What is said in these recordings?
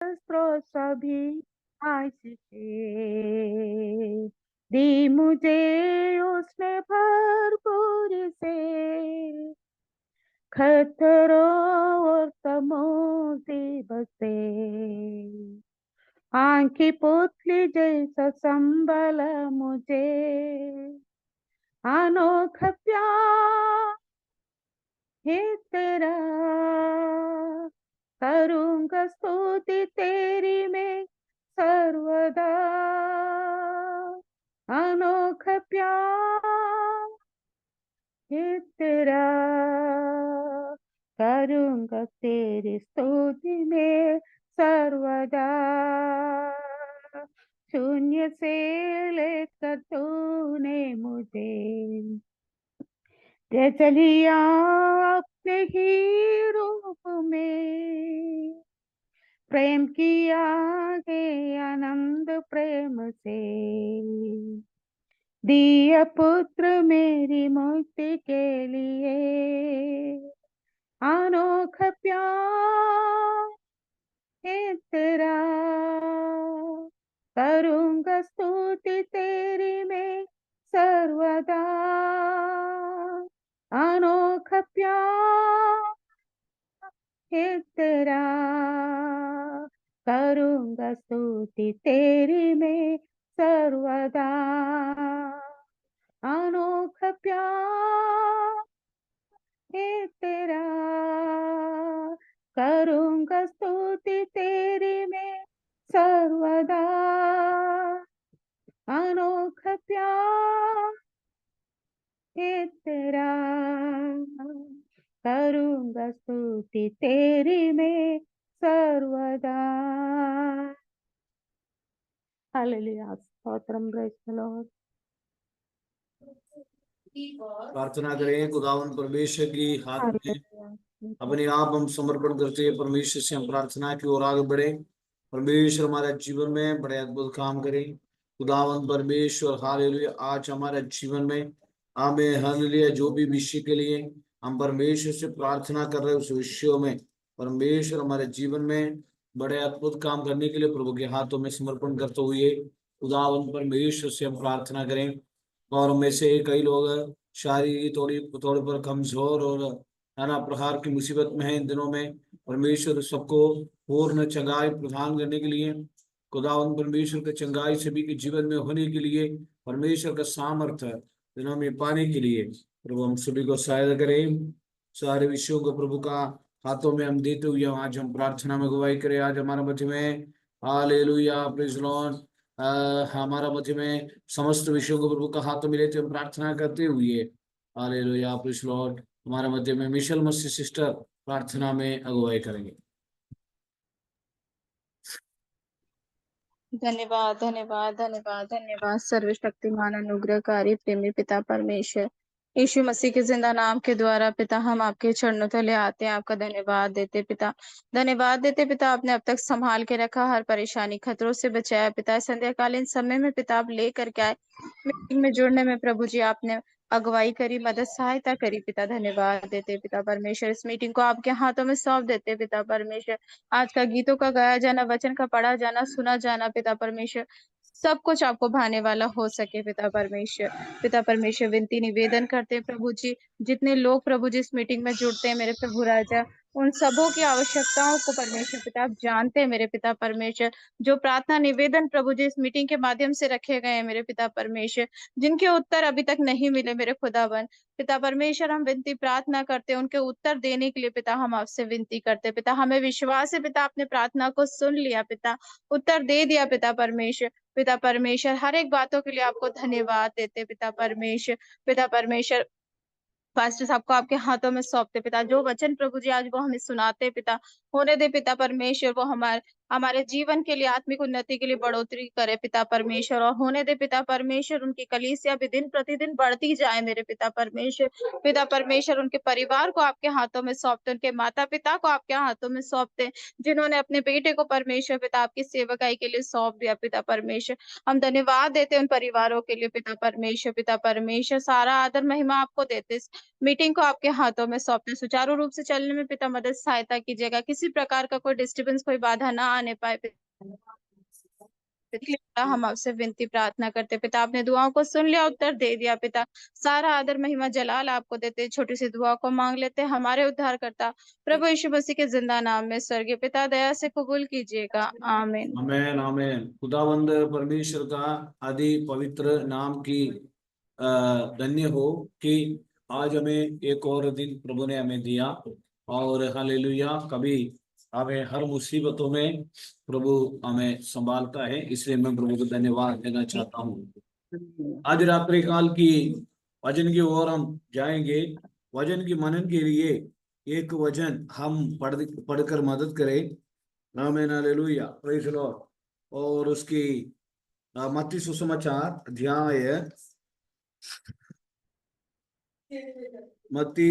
सभी आशीषें दी मुझे उसने भरपूर से, खतरों और मुसीबत से आंखी पुतली जैसा संभला मुझे, अनोखा प्यार है तेरा, करूंगा स्तुति तेरी मैं सर्वदा, अनोखा प्यार है तेरा, करूंगा तेरी स्तुति में सर्वदा, शून्य से लेकर तूने मुझे चलिया अपने ही रूप में, प्रेम किया है आनंद प्रेम से, दिया पुत्र मेरी मुक्ति के लिए, अनोखा प्यार है तेरा, करूंगा स्तुति तेरी मैं सर्वदा, अनोखा प्यार है तेरा, करूंगा स्तुति तेरी मैं सर्वदा, अनोखा प्यार है तेरा, करूंगा स्तुति तेरी मैं सर्वदा, अनोखा प्यार है तेरा, करूंगा स्तुति तेरी मैं सर्वदा। Hallelujah, stotram, praise the Lord. प्रार्थना करें। खुदावन परमेश्वर की हाथ में अपने आप हम समर्पण करते हैं। परमेश्वर से हम प्रार्थना की ओर आगे बढ़े। परमेश्वर हमारे जीवन में बड़े अद्भुत काम करें। खुदावन परमेश्वर हालेलुया, आज हमारे जीवन में हमें हालेलुया जो भी विषय के लिए हम परमेश्वर से प्रार्थना कर रहे हैं उस विषयों में परमेश्वर हमारे जीवन में बड़े अद्भुत काम करने के लिए प्रभु के हाथों में समर्पण करते हुए खुदावन परमेश्वर से हम प्रार्थना करें। और में से कई लोग शारीरिक थोड़े पर कमजोर और नाना प्रकार की मुसीबत में है इन दिनों में। परमेश्वर सबको पूर्ण चंगाई प्रदान करने के लिए खुदावन परमेश्वर के चंगाई सभी के जीवन में होने के लिए परमेश्वर का सामर्थ्य दिनों में पाने के लिए प्रभु हम सभी को सहायता करें। सारे विषयों को प्रभु का हाथों में हम देते हुए आज हम प्रार्थना में गवाही करें। आज हमारे मध्य में हालेलुया, प्रेज़ लॉर्ड, हमारा मध्य में समस्त विषयों को प्रभु का हाथों में लेते हम प्रार्थना करते हुए हालेलुया, प्रेज़ लॉर्ड, हमारे मध्य में मिशेल मसीह सिस्टर प्रार्थना में अगुवाई करेंगे। धन्यवाद धन्यवाद धन्यवाद धन्यवाद सर्वशक्तिमान अनुग्रहकारी प्रेमी पिता परमेश्वर यीशु मसीह के जिंदा नाम के द्वारा पिता हम आपके चरणों तले आते हैं। आपका धन्यवाद देते पिता, धन्यवाद देते पिता। आपने अब तक संभाल के रखा, हर परेशानी खतरों से बचाया पिता। संध्याकालीन समय में पिता आप लेकर के आए मीटिंग में जुड़ने में प्रभु जी आपने अगुवाई करी, मदद सहायता करी पिता। धन्यवाद देते पिता परमेश्वर। इस मीटिंग को आपके हाथों में सौंप देते पिता परमेश्वर। आज का गीतों का गाया जाना, वचन का पढ़ा जाना, सुना जाना पिता परमेश्वर, सब कुछ आपको भाने वाला हो सके पिता परमेश्वर। पिता परमेश्वर विनती निवेदन करते हैं प्रभु जी, जितने लोग प्रभु जी इस मीटिंग में जुड़ते हैं मेरे प्रभु राजा, उन सबों की आवश्यकताओं को परमेश्वर पिता आप जानते हैं मेरे पिता परमेश्वर। जो प्रार्थना निवेदन प्रभु जी इस मीटिंग के माध्यम से रखे गए हैं मेरे पिता परमेश्वर, जिनके उत्तर अभी तक नहीं मिले मेरे खुदावन पिता परमेश्वर, हम विनती प्रार्थना करते हैं उनके उत्तर देने के लिए पिता। हम आपसे विनती करते पिता, हमें विश्वास है पिता आपने प्रार्थना को सुन लिया पिता, उत्तर दे दिया पिता परमेश्वर। पिता परमेश्वर हर एक बातों के लिए आपको धन्यवाद देते पिता परमेश्वर। पिता परमेश्वर पास्टर साहब को आपके हाथों में सौंपते पिता, जो वचन प्रभु जी आज वो हमें सुनाते पिता, होने दे पिता परमेश्वर वो हमारे जीवन के लिए आत्मिक उन्नति के लिए बढ़ोतरी करे पिता परमेश्वर। और होने दे पिता परमेश्वर उनकी कलीसिया भी दिन प्रतिदिन बढ़ती जाए मेरे पिता परमेश्वर। पिता परमेश्वर उनके परिवार को आपके हाथों में सौंपते, उनके माता पिता को आपके हाथों में सौंपते, जिन्होंने अपने बेटे को परमेश्वर पिता आपकी सेवकाई के लिए सौंप दिया पिता परमेश्वर। हम धन्यवाद देते उन परिवारों के लिए पिता परमेश्वर। पिता परमेश्वर सारा आदर महिमा आपको देते मीटिंग को आपके हाथों में सौंपते, सुचारू रूप से चलने में पिता मदद सहायता कीजिएगा, किसी प्रकार का कोई डिस्टर्बेंस, कोई बाधा ना आने पाए पिता। हम आपसे विनती प्रार्थना करते पिता, आपने दुआओं को सुन लिया, उत्तर दे दिया पिता। सारा आदर महिमा जलाल आपको देते, छोटी सी दुआ को मांग लेते हमारे उद्धार करता प्रभु यीशु मसीह के जिंदा नाम में। स्वर्गीय पिता दया से कबूल कीजिएगा, आमीन। आमेन आमेन। खुदावंद परमेश्वर का आदि पवित्र नाम की धन्य हो कि आज हमें एक और दिन प्रभु ने हमें दिया, और हालेलुया। कभी हमें हर मुसीबतों में प्रभु हमें संभालता है, इसलिए मैं प्रभु को धन्यवाद देना चाहता हूँ। आज रात्रि काल की वचन की ओर हम जाएंगे। वचन की मनन के लिए एक वचन हम पढ़कर मदद करें। आमीन हालेलुया, प्रेज़ द लॉर्ड। और उसकी मत्ती सुसमाचार अध्याय मत्ती,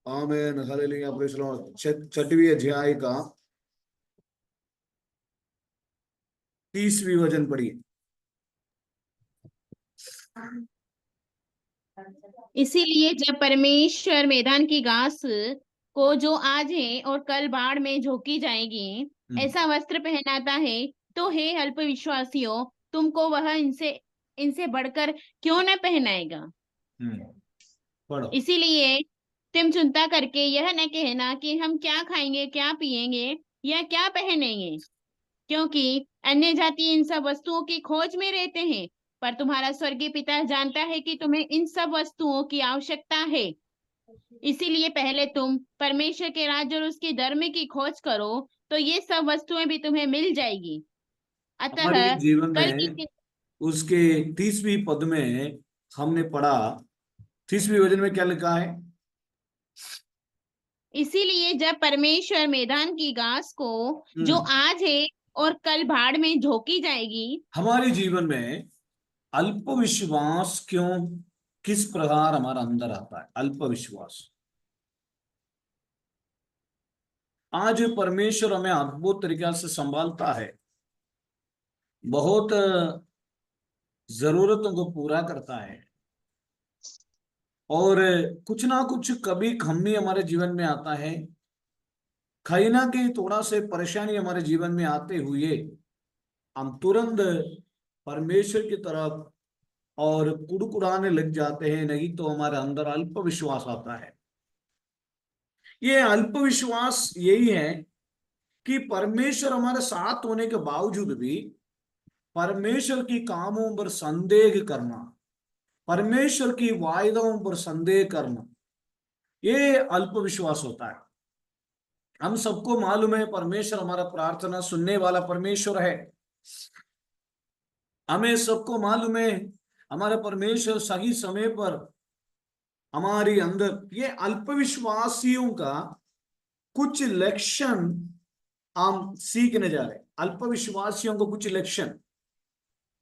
आमीन हालेलुया, प्रेज़ द लॉर्ड, 6वें अध्याय का 30वीं वचन पढ़िए। इसीलिए जब परमेश्वर मैदान की घास को जो आज है और कल बाढ़ में झोंकी जाएगी ऐसा वस्त्र पहनाता है, तो हे अल्पविश्वासियों, तुमको वह इनसे इनसे बढ़कर क्यों न पहनाएगा। पढ़ो। इसीलिए तुम चिंता करके यह न कहना कि हम क्या खाएंगे, क्या पिएंगे या क्या पहनेंगे, क्योंकि अन्य जाति इन सब वस्तुओं की खोज में रहते हैं, पर तुम्हारा स्वर्गीय पिता जानता है कि तुम्हें इन सब वस्तुओं की आवश्यकता है। इसीलिए पहले तुम परमेश्वर के राज्य और उसके धर्म की खोज करो, तो ये सब वस्तुएं भी तुम्हें मिल जाएगी। अतः हमारे जीवन कल में की उसके 30वीं पद में हमने पढ़ा, 30वीं वचन में क्या लिखा है? इसीलिए जब परमेश्वर मैदान की घास को जो आज है और कल बाढ़ में झोंकी जाएगी, हमारे जीवन में अल्प विश्वास क्यों, किस प्रकार हमारा अंदर आता है अल्प विश्वास। आज परमेश्वर हमें अद्भुत तरीके से संभालता है, बहुत जरूरतों को पूरा करता है, और कुछ ना कुछ कभी कमी हमारे जीवन में आता है, कहीं ना कहीं थोड़ा से परेशानी हमारे जीवन में आते हुए हम तुरंत परमेश्वर की तरफ और कुड़कुड़ाने लग जाते हैं, नहीं तो हमारे अंदर अल्प विश्वास आता है। ये अल्प विश्वास यही है कि परमेश्वर हमारे साथ होने के बावजूद भी परमेश्वर की कामों पर संदेह करना, परमेश्वर की वायदों पर संदेह करना, ये अल्प विश्वास होता है। हम सबको मालूम है परमेश्वर हमारा प्रार्थना सुनने वाला परमेश्वर है। हमें सबको मालूम है हमारा परमेश्वर सही समय पर हमारे अंदर, ये अल्पविश्वासियों का कुछ लक्षण हम सीखने जा रहे हैं। अल्पविश्वासियों को कुछ लक्षण,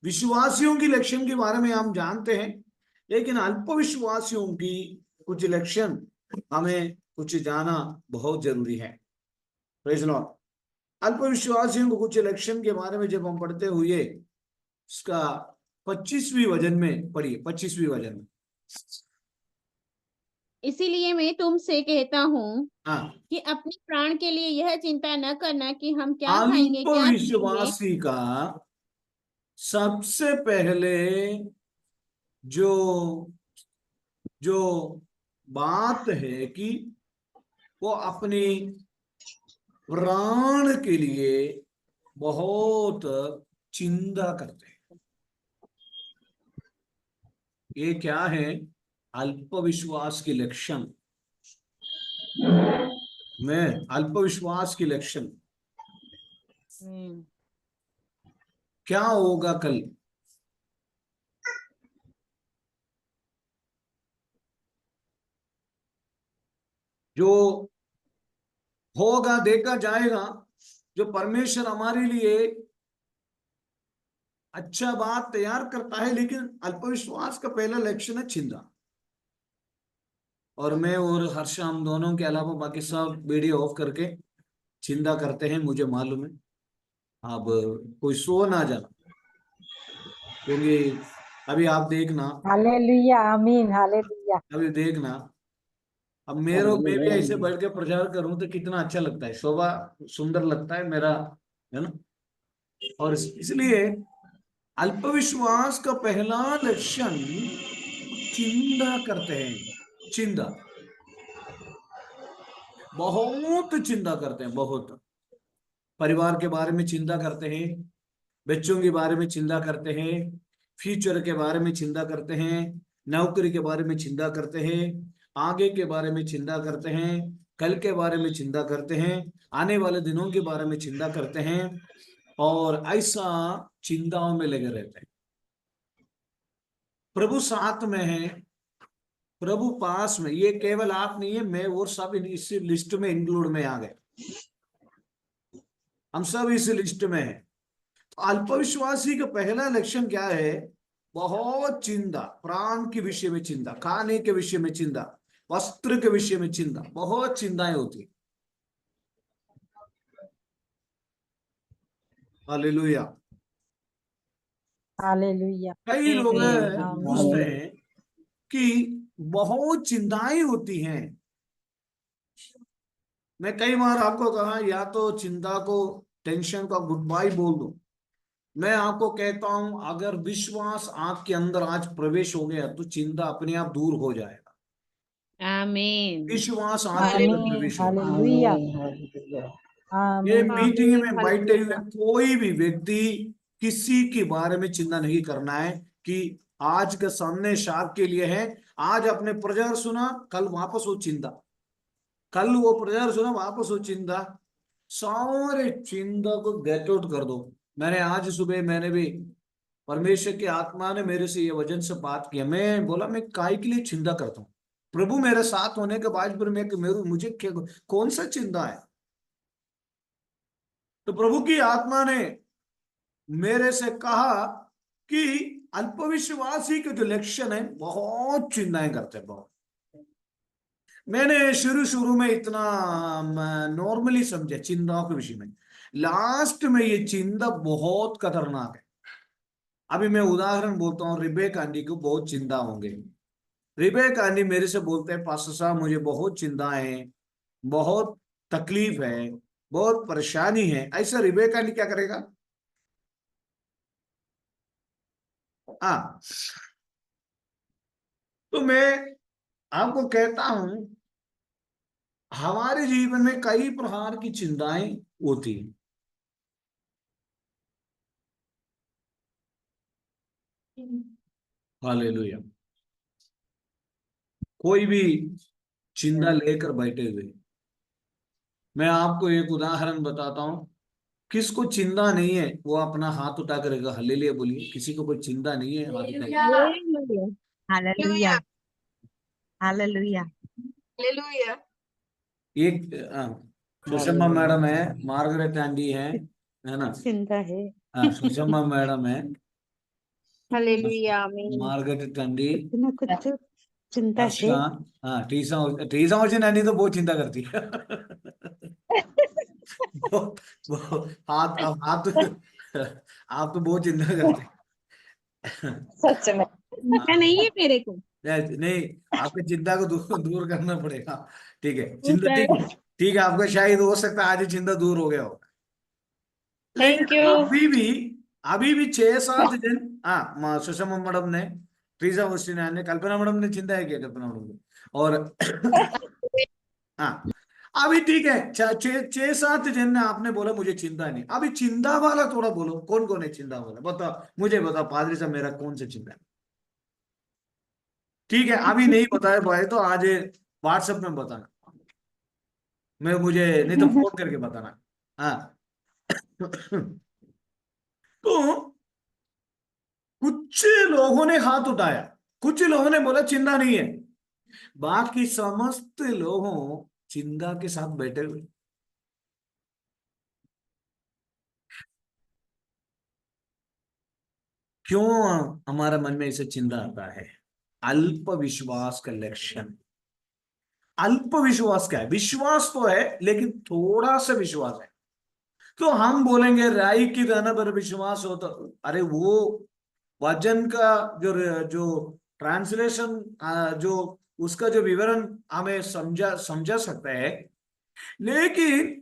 विश्वासियों की लक्षण के बारे में हम जानते हैं, लेकिन अल्पविश्वासियों की कुछ लक्षण हमें कुछ जाना बहुत जरूरी है। Praise the Lord. अल्पविश्वासियों को कुछ लक्षण के बारे में जब हम पढ़ते हुए उसका 25वीं वचन में पढ़िए, 25वीं वचन में। इसीलिए मैं तुमसे कहता हूँ हाँ, कि अपने प्राण के लिए यह चिंता न करना कि हम क्या खाएंगे, क्या पिएंगे। अल्पविश्वासी का सबसे पहले जो जो बात है कि वो अपनी प्राण के लिए बहुत चिंता करते हैं। ये क्या है? अल्पविश्वास की लक्षण में, अल्पविश्वास की लक्षण। क्या होगा कल? जो होगा देखा जाएगा। जो परमेश्वर हमारे लिए अच्छा बात तैयार करता है, लेकिन अल्पविश्वास का पहला लक्षण है चिंता। और मैं और हर्ष हम दोनों के अलावा बाकी सब वीडियो ऑफ करके चिंता करते हैं, मुझे मालूम है। अब कोई सो ना जाना, क्योंकि अभी आप देखना, हालेलुया, आमीन, हालेलुया। अभी देखना अब मैं भी ऐसे बैठ के प्रचार करूं तो कितना अच्छा लगता है, शोभा सुंदर लगता है मेरा, है ना। और इसलिए अल्पविश्वास का पहला लक्षण चिंता करते हैं। चिंता, बहुत चिंता करते हैं, बहुत। परिवार के बारे में चिंता करते हैं, बच्चों के बारे में चिंता करते हैं, फ्यूचर के बारे में चिंता करते हैं, नौकरी के बारे में चिंता करते हैं, आगे के बारे में चिंता करते हैं, कल के बारे में चिंता करते हैं, आने वाले दिनों के बारे में चिंता करते हैं, और ऐसा चिंताओं में लगे रहते हैं। प्रभु साथ में है, प्रभु पास में, ये केवल आप नहीं है, मैं और सब इस लिस्ट में इंक्लूड में आ गए, हम सब इस लिस्ट में हैं। अल्पविश्वासी का पहला लक्षण क्या है? बहुत चिंता, प्राण के विषय में चिंता, खाने के विषय में चिंता, वस्त्र के विषय में चिंता, बहुत चिंताएं होती। Hallelujah, hallelujah. कई लोग पूछते हैं कि बहुत चिंताएं होती हैं। मैं कई बार आपको कहा, या तो चिंता को, टेंशन का गुड बाय बोल दो। मैं आपको कहता हूं, अगर विश्वास आपके अंदर आज प्रवेश हो गया तो चिंता अपने आप दूर हो जाएगा। आमीन। विश्वास आपके अंदर प्रवेश हो। हालेलुया। ये आमीन। मीटिंग में बैठे हुए कोई भी व्यक्ति किसी के बारे में चिंता नहीं करना है कि आज का संदेश आपके लिए है, आज अपने प्रचार सुना, कल वापस हो चिंता, कल वो प्रचार सुना, वापस हो चिंता। सारे चिंता को गेट आउट कर दो। मैंने आज सुबह, मैंने भी, परमेश्वर की आत्मा ने मेरे से ये वचन से बात किया। मैं बोला, मैं काय के लिए चिंता करता हूँ? प्रभु मेरे साथ होने के बाद फिर मुझे कौन सा चिंता है? तो प्रभु की आत्मा ने मेरे से कहा कि अल्पविश्वासी के जो लक्षण है, बहुत चिंताएं करते हैं, बहुत। मैंने शुरू में इतना नॉर्मली समझा चिंताओं के विषय में, लास्ट में ये चिंता बहुत खतरनाक है। अभी मैं उदाहरण बोलता हूँ, रिबेका आंटी को बहुत चिंता होंगे। रिबेका आंटी मेरे से बोलते हैं, पास्टर साहब मुझे बहुत चिंता है, बहुत तकलीफ है, बहुत परेशानी है। ऐसा रिबेका आंटी क्या करेगा? हाँ, तो मैं आपको कहता हूं, हमारे जीवन में कई प्रकार की चिंताएं होती हैं। हालेलुया। कोई भी चिंता लेकर बैठे हुए, मैं आपको एक उदाहरण बताता हूं। किसको चिंता नहीं है वो अपना हाथ उठा करेगा, हालेलुया बोलिए। किसी को कोई चिंता नहीं है, हाथ उठाइए। हालेलुया। हालेलुया। हालेलुया। एक सुषमा मैडम है, मार्गरेट आंटी है ना? चिंता है। हाँ, सुषमा मैडम है, हालेलुया। आमीन। मार्गरेट आंटी, कुछ न कुछ चिंता है। अच्छा, हाँ, टीसा मशीन आंटी तो बहुत चिंता करती है। वो, वो हाथ, आप तो बहुत चिंता करते हैं। सच में। चिंता नहीं है मेरे को। नहीं, आपकी चिंता को दूर करना पड़ेगा। ठीक है, चिंता, ठीक है, आपका शायद हो सकता है आज चिंता दूर हो गया हो। Thank you. अभी भी 6-7 दिन, हाँ, सुषमा मैडम ने, ट्रीजा मुस्टिन ने, कल्पना मैडम ने चिंता है क्या? कल्पना मैडम ने, और हाँ, अभी ठीक है, 6-7 दिन ने आपने बोला मुझे चिंता नहीं। अभी चिंता वाला थोड़ा बोलो, कौन कौन है चिंता वाला? बताओ, मुझे बताओ पादरी साहब, मेरा कौन सा चिंता है? ठीक है, अभी नहीं बताया भाई तो आज व्हाट्सएप में बताना, मुझे नहीं तो फोन करके बताना। हाँ। तो कुछ लोगों ने हाथ उठाया, कुछ लोगों ने बोला चिंता नहीं है, बाकी समस्त लोगों चिंता के साथ बैठे हुए। क्यों हमारे मन में ऐसे चिंता आता है? अल्प विश्वास का लक्षण। अल्प विश्वास क्या है? विश्वास तो है लेकिन थोड़ा सा विश्वास है। तो हम बोलेंगे राई की दाना पर विश्वास हो, तो अरे वो वजन का जो जो ट्रांसलेशन, जो उसका जो विवरण हमें समझा सकता है, लेकिन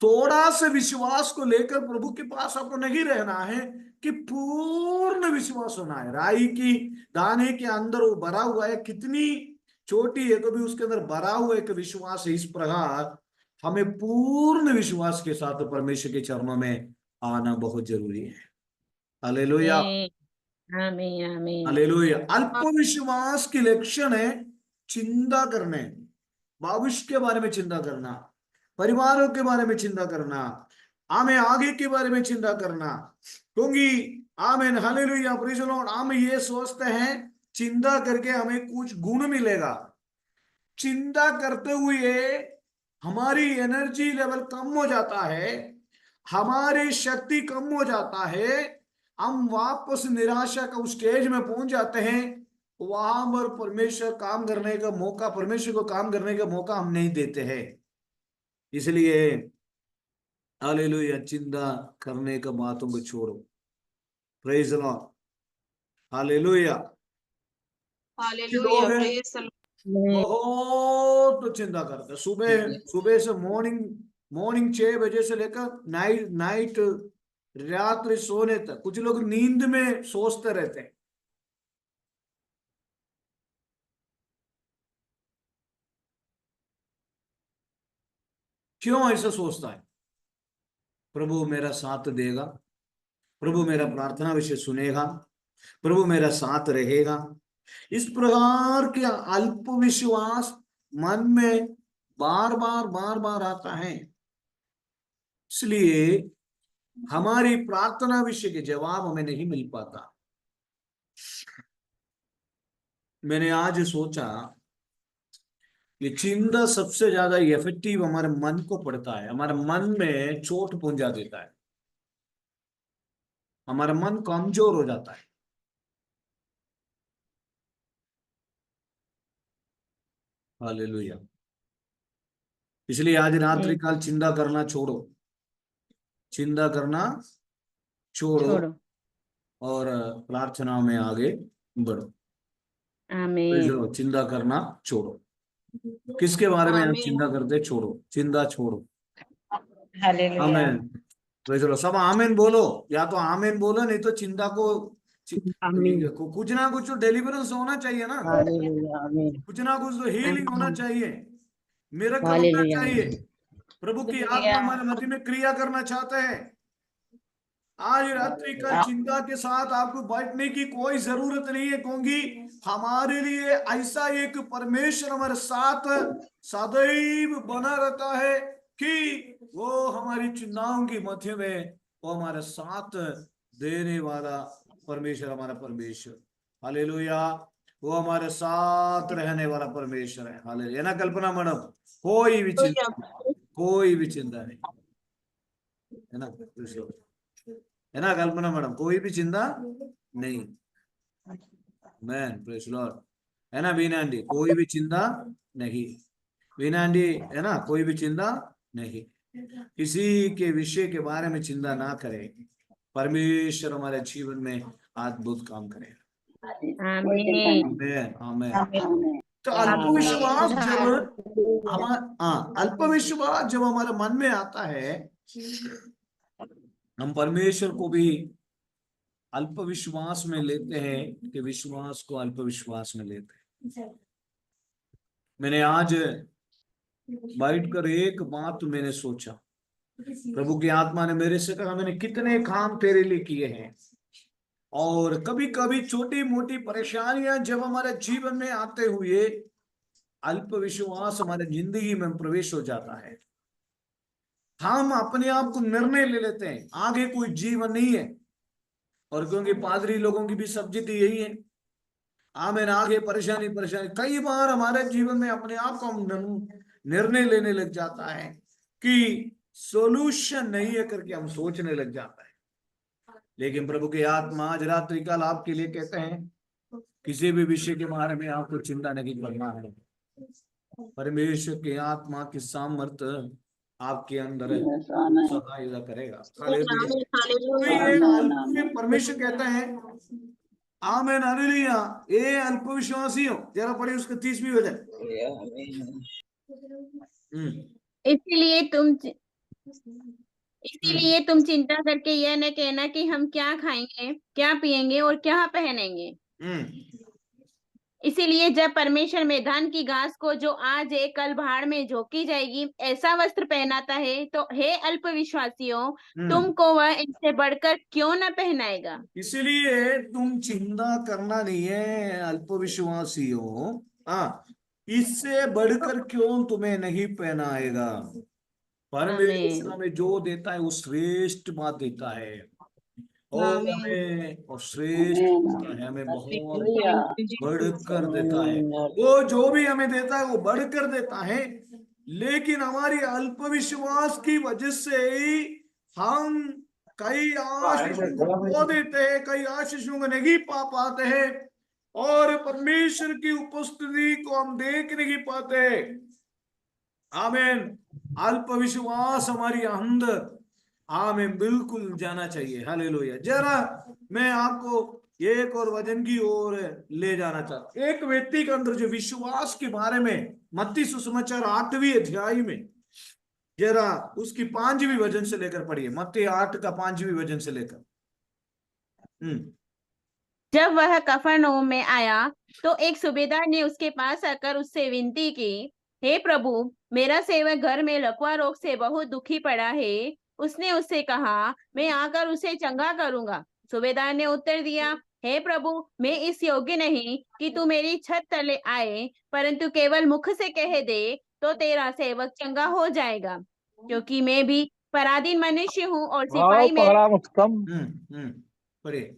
थोड़ा सा विश्वास को लेकर प्रभु के पास आपको नहीं रहना है कि पूर्ण विश्वास होना है। राई की दाने के अंदर वो भरा हुआ है, कितनी छोटी है तो भी उसके अंदर भरा हुआ एक विश्वास है। इस प्रकार हमें पूर्ण विश्वास के साथ परमेश्वर के चरणों में आना बहुत जरूरी है। हालेलुया, आमीन आमीन। हालेलुया। अल्प विश्वास की लक्षण है चिंता करने, भविष्य के बारे में चिंता करना, परिवारों के बारे में चिंता करना, हमें आगे के बारे में चिंता करना। क्योंकि आमीन, हालेलुया, प्रेज़ द लॉर्ड, हम ये सोचते हैं चिंता करके हमें कुछ गुण मिलेगा। चिंता करते हुए हमारी एनर्जी लेवल कम हो जाता है, हमारी शक्ति कम हो जाता है, हम वापस निराशा का उस स्टेज में पहुंच जाते हैं। वहां पर परमेश्वर काम करने का मौका, परमेश्वर को काम करने का मौका हम नहीं देते हैं। इसलिए हालेलुया, चिंता करने का बातों को छोड़ो। Praise the Lord, hallelujah. Hallelujah, praise the बहुत चिंता करते, सुबह से मॉर्निंग 6 बजे से लेकर नाइट रात्रि सोने तक। कुछ लोग नींद में सोचते रहते हैं। क्यों ऐसा सोचता है? प्रभु मेरा साथ देगा, प्रभु मेरा प्रार्थना विषय सुनेगा, प्रभु मेरा साथ रहेगा। इस प्रकार के अल्प विश्वास मन में बार बार आता है। इसलिए हमारी प्रार्थना विषय के जवाब हमें नहीं मिल पाता। मैंने आज सोचा कि चिंता सबसे ज्यादा इफेक्टिव हमारे मन को पड़ता है, हमारे मन में चोट पहुंचा देता है, हमारा मन कमजोर हो जाता है। हालेलुया। इसलिए आज रात्रि काल चिंता करना छोड़ो, चिंता करना छोड़ो और प्रार्थना में आगे बढ़ो। आमीन। चिंता करना छोड़ो। किसके बारे में आप चिंता करते? छोड़ो, चिंता छोड़ो। हालेलुया। आमीन। चलो सब आमीन बोलो, या तो आमीन बोलो, नहीं तो चिंता को कुछ ना कुछ तो डिलीवरेंस होना चाहिए ना, कुछ ना कुछ तो हीलिंग होना चाहिए, मिरेकल होना चाहिए। प्रभु की आत्मा हमारे मध्य में क्रिया करना चाहते हैं। आज रात्रि का चिंता के साथ आपको बैठने की कोई जरूरत नहीं है, क्योंकि हमारे लिए ऐसा एक परमेश्वर हमारे साथ सदैव बना रहता है कि वो हमारी चिंताओं की मध्य में वो हमारे साथ देने वाला परमेश्वर, हमारा परमेश्वर। हालेलुया, वो हमारे साथ रहने वाला परमेश्वर है। हालेलुया ना कल्पना मैडम, कोई भी चिंता नहीं है ना, है ना कल्पना मैडम, कोई भी चिंता नहीं। मैन प्रेज़ द लॉर्ड, है ना बीना आंटी, कोई भी चिंता नहीं। बीना आंटी, है ना, कोई भी चिंता नहीं। किसी के विषय के बारे में चिंता ना करें, परमेश्वर हमारे जीवन में अद्भुत काम करेगा। आमीन, आमीन। तो अल्पविश्वास जब हमारे मन में आता है, हम परमेश्वर को भी अल्प विश्वास में लेते हैं कि विश्वास को अल्प विश्वास में लेते हैं। मैंने आज बैठकर एक बात मैंने सोचा, प्रभु की आत्मा ने मेरे से कहा, मैंने कितने काम तेरे लिए किए हैं, और कभी कभी छोटी मोटी परेशानियां जब हमारे जीवन में आते हुए अल्प विश्वास हमारे जिंदगी में प्रवेश हो जाता है, हम अपने आप को निर्णय ले लेते हैं आगे कोई जीवन नहीं है। और क्योंकि पादरी लोगों की भी सब्जेक्ट यही है, आमीन, आगे परेशानी कई बार हमारे जीवन में अपने आप को हम निर्णय लेने लग जाता है कि सॉल्यूशन नहीं है करके हम सोचने लग जाता है। लेकिन प्रभु की आत्मा आज रात्रि काल आपके लिए कहते हैं, किसी भी विषय के बारे में आपको चिंता नहीं करना है। परमेश्वर की आत्मा की सामर्थ्य आपके अंदर सहायता करेगा। परमेश्वर कहता है आमेन हालेलुया। ये अल्पविश्वासी हो, जरा पढ़िए उसका 30वीं वचन। इसीलिए तुम हम्म इसीलिए तुम चिंता करके यह न कहना कि हम क्या खाएंगे, क्या पिएंगे और क्या पहनेंगे। इसीलिए जब परमेश्वर मैदान की घास को, जो आज है कल भाड़ में झोंकी जाएगी, ऐसा वस्त्र पहनाता है, तो हे अल्पविश्वासियों, तुमको वह इनसे बढ़कर क्यों न पहनाएगा। इसलिए तुम चिंता करना नहीं है अल्पविश्वासी हो, हाँ, इससे बढ़कर क्यों तुम्हें नहीं पहनाएगा। परमेश्वर आमीन, हमें जो देता है वो श्रेष्ठ बात देता है, और आमीन, हमें और श्रेष्ठ देता है, हमें बहुत थैंक यू जीसस। बढ़कर देता है। वो जो भी हमें देता है वो बढ़कर देता है, लेकिन हमारी अल्पविश्वास की वजह से ही हम कई आशीषों को खो देते हैं, कई आशीषों को नहीं पा पाते हैं, और परमेश्वर की उपस्थिति को हम देख नहीं पाते। आमीन। अल्पविश्वास हमारी अंदर, आमीन, बिल्कुल जाना चाहिए। हालेलुया। जरा मैं आपको एक और वचन की ओर ले जाना चाहता हूं। एक व्यक्ति के अंदर जो विश्वास के बारे में मत्ती सुसमाचार 8वीं अध्याय में, जरा उसकी 5वीं वचन से लेकर पढ़िए। मत्ती 8 का 5वीं वचन से लेकर। जब वह कफरनहूम में आया तो एक सूबेदार ने उसके पास आकर उससे विनती की, हे प्रभु, मेरा सेवक घर में लकवा रोग से बहुत दुखी पड़ा है। उसने उससे कहा, मैं आकर उसे चंगा करूंगा। सूबेदार ने उत्तर दिया, हे प्रभु, मैं इस योग्य नहीं कि तू मेरी छत तले आए, परंतु केवल मुख से कह दे तो तेरा सेवक चंगा हो जाएगा। क्योंकि मैं भी पराधीन मनुष्य हूँ और सिपाही मेरे पढ़िए।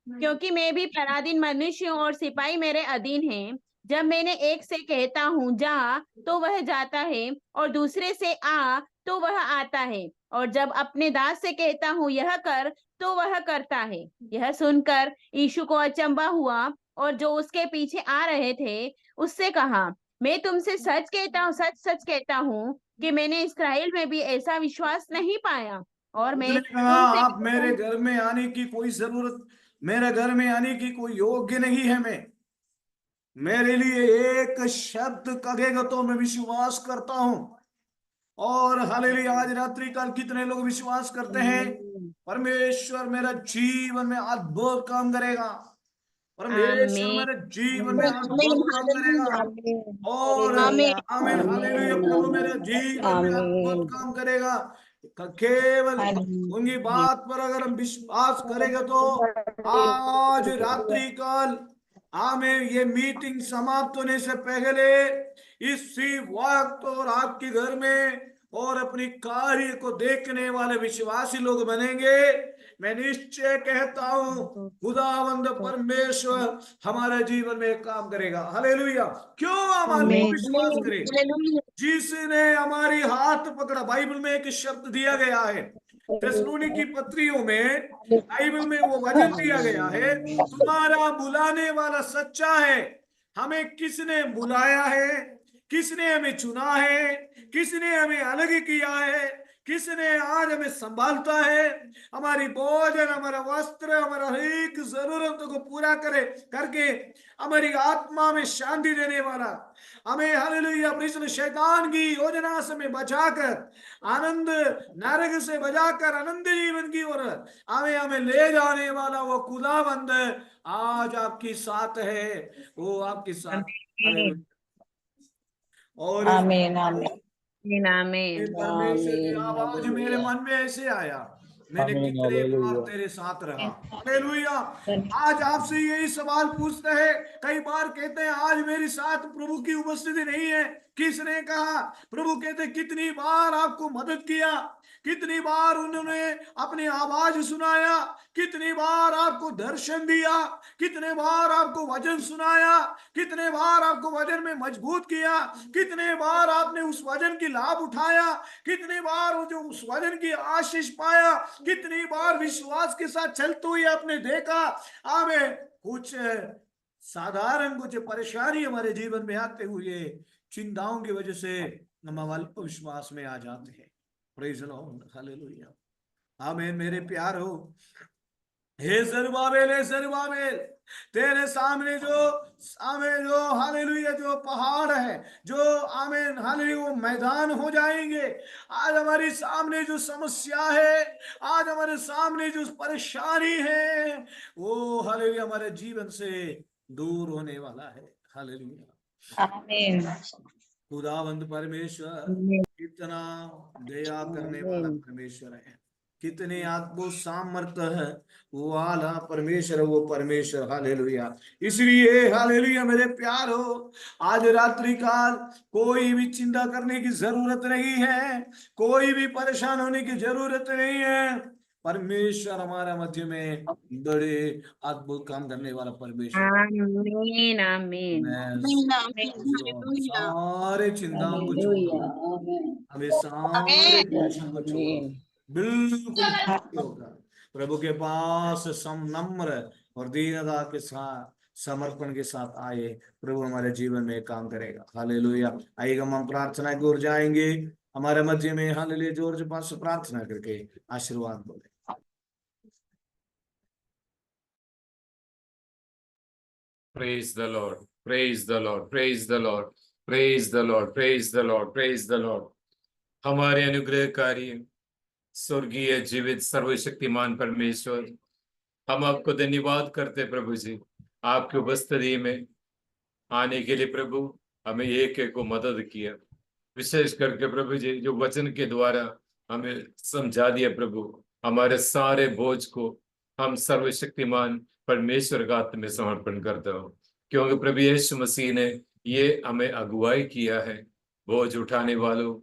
क्योंकि मैं भी पराधीन मनुष्य हूँ और सिपाही मेरे अधीन हैं। जब मैंने एक से कहता हूँ जा, तो वह जाता है, और दूसरे से आ, तो वह आता है, और जब अपने दास से कहता हूँ यह कर, तो वह करता है। यह सुनकर यीशु को अचंभा हुआ, और जो उसके पीछे आ रहे थे उससे कहा, मैं तुमसे सच कहता हूँ, सच सच कहता हूँ कि मैंने इस्राएल में भी ऐसा विश्वास नहीं पाया। और मैं उसने कहा, तुमसे आप मेरे घर में आने की कोई जरूरत, मेरे घर में आने की कोई योग्य नहीं है। मैं, मेरे लिए एक शब्द कहेगा तो मैं विश्वास करता हूं। और हालेलुया। आज रात्रि काल कितने लोग विश्वास करते हैं परमेश्वर मेरा जीवन में अद्भुत काम करेगा, परमेश्वर आमीन, मेरे जीवन में आमीन, अद्भुत काम करेगा। हालेलुया, और आमीन, आमीन हालेलुया, प्रभु मेरे जीवन में अद्भुत काम करेगा। केवल उनकी बात पर अगर हम विश्वास करेंगे तो आज रात्रि काल, आमीन, ये मीटिंग समाप्त होने से पहले इसी वक्त और आपके घर में और अपनी कार्य को देखने वाले विश्वासी लोग बनेंगे। मैं निश्चय कहता हूं खुदावंद परमेश्वर हमारे जीवन में काम करेगा। हालेलुया। क्यों हम अल्पविश्वास करें? हालेलुया, जिसने हमारी हाथ पकड़ा। बाइबल में एक शब्द दिया गया है, थिस्सलुनी की पत्रियों में, बाइबल में वो वचन दिया गया है, तुम्हारा बुलाने वाला सच्चा है। हमें किसने बुलाया है, किसने हमें चुना है, किसने हमें अलग किया है, किसने आज हमें संभालता है, हमारी भोजन, हमारा वस्त्र, हमारा हर एक जरूरतों को पूरा करे करके हमारी आत्मा में शांति देने वाला, हमें हालेलुया अपनी शैतान की योजना से हमें बचाकर, आनंद नरक से बचाकर आनंद जीवन की ओर हमें हमें ले जाने वाला वो खुदाबंद आज आपके साथ है। वो आपके साथ। हालेलुया। और इस आमीन, आमीन, परमेश्वर की आवाज मेरे मन में ऐसे आया, मैंने कितने बार तेरे साथ रहा। हालेलुया। आज आपसे यही सवाल पूछते हैं, कई बार कहते हैं आज मेरे साथ प्रभु की उपस्थिति नहीं है। किसने कहा? प्रभु कहते कितनी बार आपको मदद किया, कितनी बार उन्होंने अपनी आवाज सुनाया, कितनी बार आपको दर्शन दिया, कितने बार आपको वचन सुनाया, कितने बार आपको वचन में मजबूत किया, कितने बार आपने उस वचन की लाभ उठाया, कितनी बार जो उस वचन की आशीष पाया, कितनी बार विश्वास के साथ चलते हुए आपने देखा। हमें कुछ साधारण कुछ परेशानी हमारे जीवन में आते हुए चिंताओं की वजह से हम अल्प विश्वास में आ जाते हैं। Praise the Lord. हालेलुया। आमीन। मेरे प्यार हो, हे जरुब्बाबेल, तेरे सामने जो हालेलुया जो पहाड़ है, जो आमीन हालेलुया वो मैदान हो जाएंगे। आज हमारे सामने जो समस्या है, आज हमारे सामने जो परेशानी है, वो हालेलुया हमारे जीवन से दूर होने वाला है। हालेलुया। आमीन। खुदावंद परमेश्वर कितना दया करने वाला परमेश्वर है, कितने आत्मो सामर्थ्य है वो आला परमेश्वर, वो परमेश्वर। हालेलुया। इसलिए हालेलुया मेरे प्यारो, आज रात्रि काल कोई भी चिंता करने की जरूरत नहीं है, कोई भी परेशान होने की जरूरत नहीं है। परमेश्वर हमारा मध्य में बड़े अद्भुत काम करने वाला परमेश्वर। आमीन। आमीन। सारे चिंताओं को छोड़ो, हमें सारे टेंशन को छोड़ो, बिल्कुल होगा प्रभु के पास नम्र और दीनता के साथ, समर्पण के साथ आए, प्रभु हमारे जीवन में काम करेगा। हालेलुया। आइएगा हम प्रार्थना की ओर जाएंगे। हमारे मध्य में हालेलुया जोर से पास प्रार्थना करके आशीर्वाद बोले। Praise the Lord, praise the Lord, praise the Lord, praise the Lord, praise the Lord, praise the Lord। हमारे अनुग्रहकारी स्वर्गीय जीवित सर्वशक्तिमान परमेश्वर, हम आपको धन्यवाद करते प्रभु जी, आपकी उपस्थिति में आने के लिए प्रभु हमें एक को मदद किया, विशेष करके प्रभु जी जो वचन के द्वारा हमें समझा दिया प्रभु, हमारे सारे बोझ को हम सर्वशक्तिमान परमेश्वर का हाथ में समर्पण करता हूँ, क्योंकि प्रभु यीशु मसीह ने ये हमें अगुवाई किया है। बोझ उठाने वालों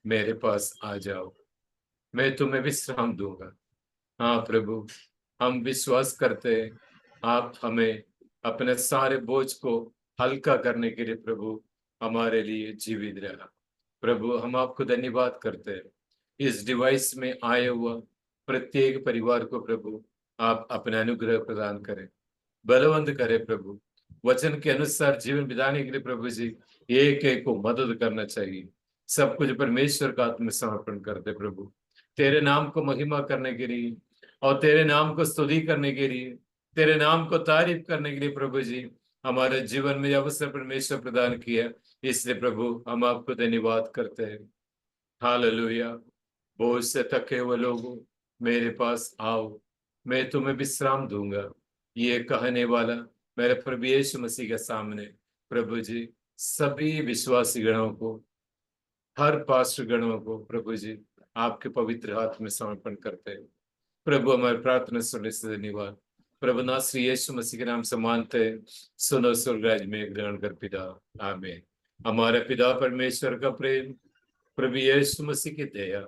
मेरे पास आ जाओ, मैं तुम्हें विश्राम दूंगा। हाँ प्रभु, हम विश्वास करते हैं आप हमें अपने सारे बोझ को हल्का करने के लिए प्रभु हमारे लिए जीवित रहा। प्रभु हम आपको धन्यवाद करते हैं, इस डिवाइस में आए हुआ प्रत्येक परिवार को प्रभु आप अपने अनुग्रह प्रदान करें, बलवंत करें प्रभु, वचन के अनुसार जीवन बिताने के लिए प्रभु जी एक एक को मदद करना चाहिए। सब कुछ परमेश्वर का हाथ में समर्पण करते प्रभु, तेरे नाम को महिमा करने के लिए और तेरे नाम को स्तुति करने के लिए, तेरे नाम को तारीफ करने के लिए प्रभु जी हमारे जीवन में अवसर परमेश्वर प्रदान किया, इसलिए प्रभु हम आपको धन्यवाद करते हैं। हालेलुया। बोझ से थके हुए लोगों मेरे पास आओ, मैं तुम्हें विश्राम दूंगा, ये कहने वाला मेरे प्रभु यीशु मसीह के सामने प्रभु जी सभी विश्वासी गणों को, हर पास्टर गणों को प्रभु जी आपके पवित्र हाथ में समर्पण करते हैं। प्रभु हमारी प्रार्थना सुनने से धन्यवाद, प्रभु नासरी यीशु मसीह के नाम से मानते हैं, सुनो स्वर्गराज में ग्रहण कर पिता, आमीन। हमारे पिता परमेश्वर का प्रेम, प्रभु यीशु मसीह की दया,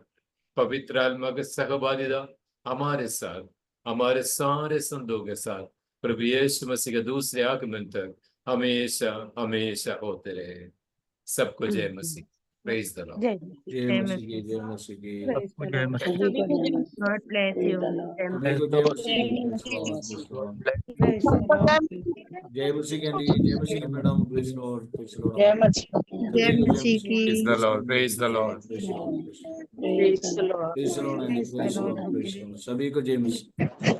पवित्र आत्मा के सहभागिता हमारे साथ, हमारे सारे संतों के साथ प्रभु यीशु मसीह के दूसरे आगमन तक हमेशा हमेशा होते रहे। सबको जय मसीह। Praise the Lord। जय मसीह की, जय मसीह की। God bless you. जय मसीह की आंटी, जय मसीह की madam, praise Lord, praise Lord. जय मसीह की। Praise the Lord, praise the Lord। Praise Lord aunty, praise Lord, praise Lord. सभी को जय मसीह।